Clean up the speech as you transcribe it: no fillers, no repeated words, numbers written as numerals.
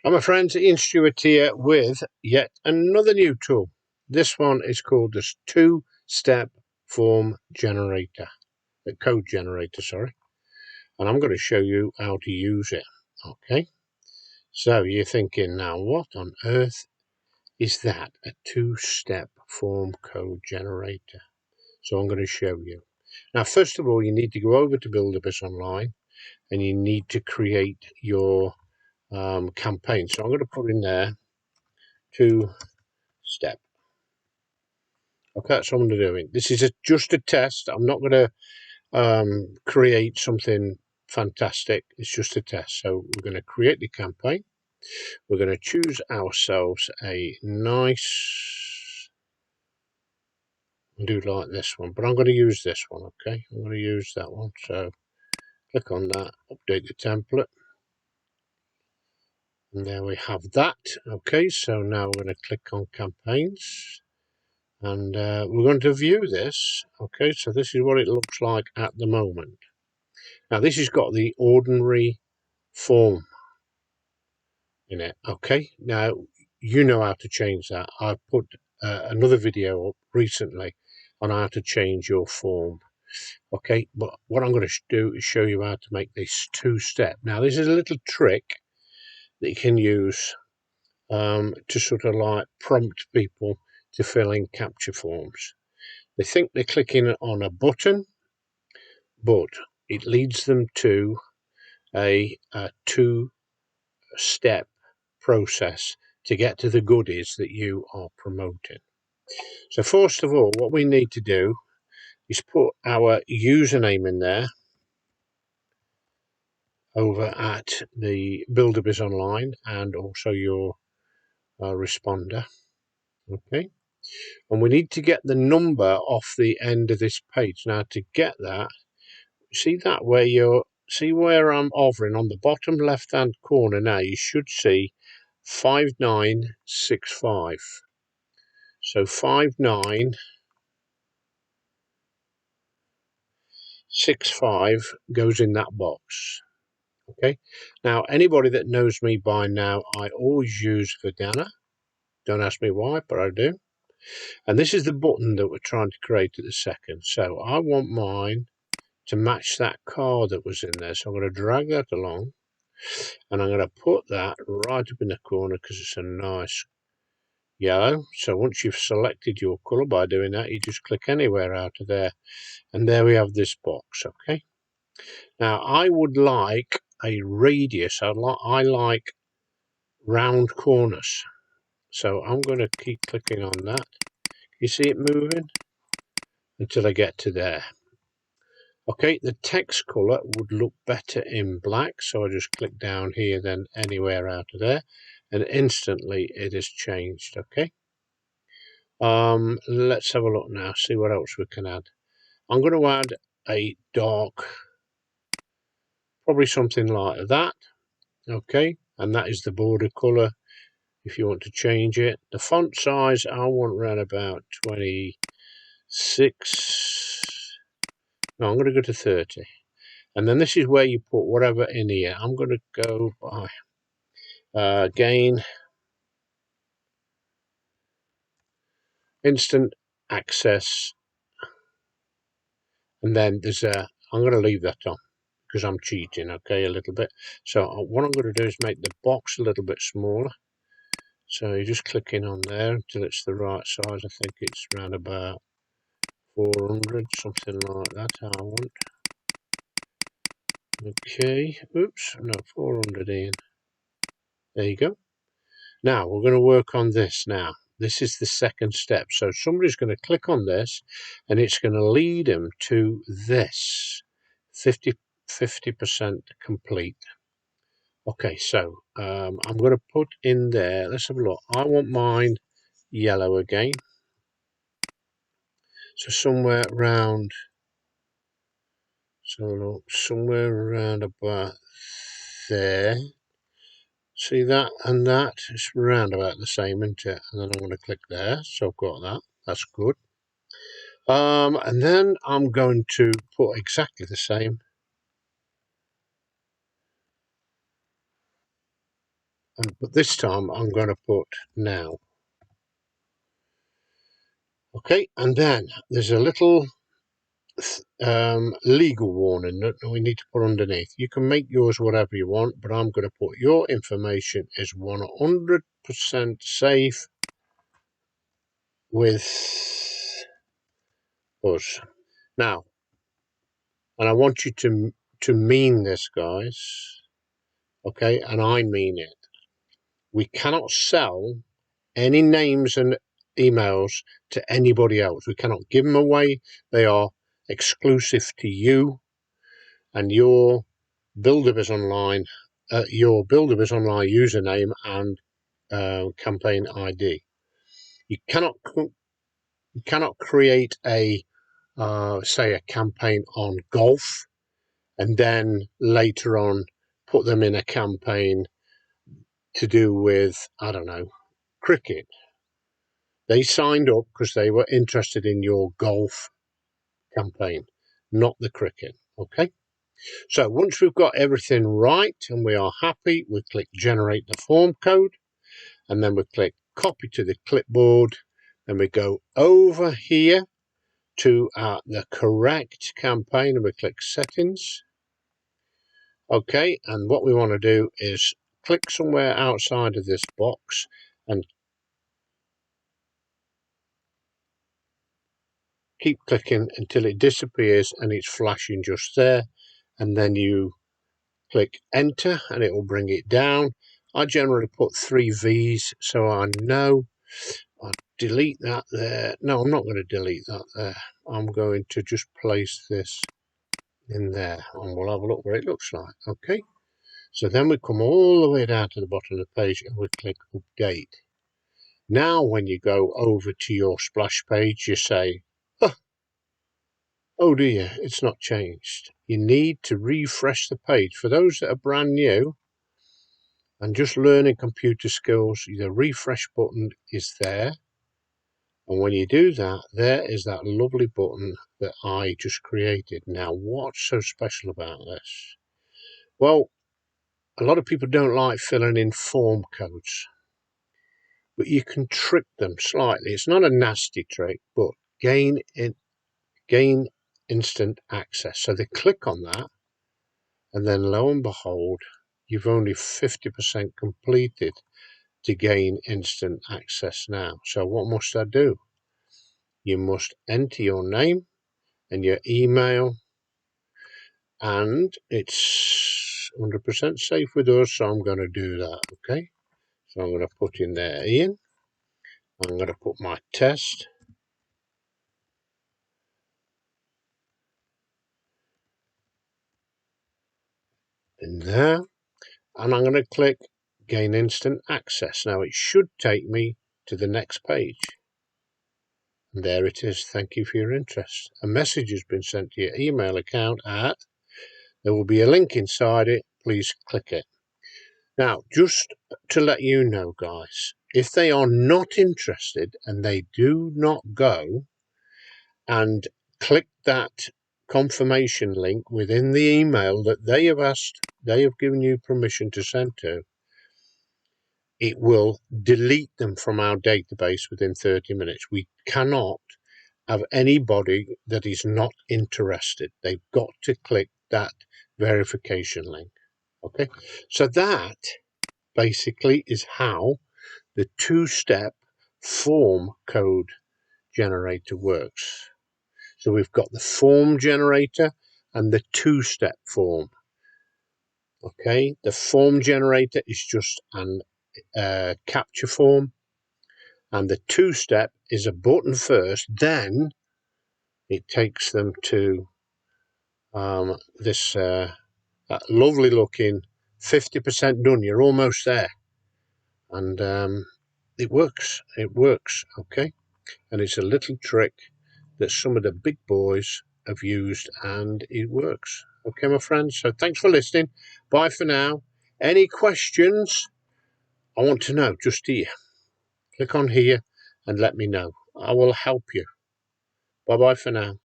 Hi my friends, Ian Stewart here with yet another new tool. This one is called the two-step form generator, the code generator, sorry. And I'm going to show you how to use it. Okay, so you're thinking now, what on earth is that? A two-step form code generator. So I'm going to show you. Now, first of all, you need to go over to Buildabizonline and you need to create your campaign. So I'm going to put in there two-step. Okay, that's what I'm doing. This is just a test. I'm not going to create something fantastic. It's just a test. So we're going to create the campaign. We're going to choose ourselves a nice, do like this one, but I'm going to use this one. Okay, I'm going to use that one. So click on that, update the template. And there we have that. Okay, so now we're going to click on campaigns. And we're going to view this. Okay, so this is what it looks like at the moment. Now this has got the ordinary form in it. Okay, now you know how to change that. I've put another video up recently on how to change your form. Okay, but what I'm going to do is show you how to make this two-step. Now this is a little trick that you can use to sort of like prompt people to fill in capture forms. They think they're clicking on a button, but it leads them to a two-step process to get to the goodies that you are promoting. So first of all, what we need to do is put our username in there over at the Buildabizonline and also your responder. Okay, and we need to get the number off the end of this page. Now to get that, see that where you're, see where I'm hovering on the bottom left hand corner. Now you should see 5965. So 5965 goes in that box. Okay, now anybody that knows me by now, I always use Verdana. Don't ask me why, but I do. And this is the button that we're trying to create at the second. So I want mine to match that card that was in there. So I'm going to drag that along and I'm going to put that right up in the corner because it's a nice yellow. So once you've selected your color by doing that, you just click anywhere out of there. And there we have this box. Okay. Now I would like a radius. I like round corners. So I'm going to keep clicking on that. You see it moving until I get to there. Okay, the text color would look better in black, so I just click down here, then anywhere out of there, and instantly it is changed. Okay, let's have a look now, see what else we can add. I'm going to add a dark, probably something like that. Okay, and that is the border color. If you want to change it, the font size I want around about 26. No, I'm going to go to 30. And then this is where you put whatever in here. I'm going to go by gain, instant access, and then there's a, I'm going to leave that on because I'm cheating, okay, a little bit. So what I'm going to do is make the box a little bit smaller. So you just click in on there until it's the right size. I think it's around about 400, something like that, I want. Okay, oops, no, 400 in. There you go. Now we're going to work on this now. This is the second step. So somebody's going to click on this and it's going to lead them to this 50% complete. Okay, so I'm going to put in there, let's have a look. I want mine yellow again. So somewhere around, so look, somewhere around about there. See that and that? It's round about the same, isn't it? And then I'm going to click there. So I've got that. That's good. And then I'm going to put exactly the same but this time I'm going to put now. Okay, and then there's a little legal warning that we need to put underneath. You can make yours whatever you want, but I'm going to put your information is 100% safe with us. Now, and I want you to mean this, guys. Okay, and I mean it. We cannot sell any names and emails to anybody else. We cannot give them away. They are exclusive to you and your Buildabizonline, your Buildabizonline username and campaign ID. You cannot create a say a campaign on golf and then later on put them in a campaign to do with, I don't know, cricket. They signed up because they were interested in your golf campaign, not the cricket. Okay. So once we've got everything right and we are happy, we click generate the form code and then we click copy to the clipboard. Then we go over here to the correct campaign and we click settings. Okay, and what we want to do is click somewhere outside of this box and keep clicking until it disappears and it's flashing just there, and then you click enter and it will bring it down. I generally put 3 V's so I know. I'll delete that there. No, I'm not going to delete that there. I'm going to just place this in there and we'll have a look what it looks like. Okay, so then we come all the way down to the bottom of the page and we click update. Now when you go over to your splash page, you say, oh dear, it's not changed. You need to refresh the page. For those that are brand new and just learning computer skills, the refresh button is there. And when you do that, there is that lovely button that I just created. Now, what's so special about this? Well, a lot of people don't like filling in form codes, but you can trick them slightly. It's not a nasty trick, but gain instant access. So they click on that, and then lo and behold, you've only 50% completed to gain instant access now. So what must I do? You must enter your name and your email, and it's 100% safe with us, so I'm going to do that. Okay, so I'm going to put in there Ian. I'm going to put my test in there, and I'm going to click gain instant access. Now it should take me to the next page. And there it is. Thank you for your interest. A message has been sent to your email account at, there will be a link inside it. Please click it. Now, just to let you know, guys, if they are not interested and they do not go and click that confirmation link within the email that they have given you permission to send to, it will delete them from our database within 30 minutes. We cannot have anybody that is not interested. They've got to click that verification link. Okay, so that basically is how the 2-step form code generator works. So we've got the form generator and the 2-step form. Okay, the form generator is just an capture form, and the 2-step is a button first, then it takes them to this that lovely looking 50% done. You're almost there, and it works. Okay, and it's a little trick that some of the big boys have used, and it works. Okay, my friends, so thanks for listening. Bye for now. Any questions? I want to know. Just here, click on here and let me know. I will help you. Bye bye for now.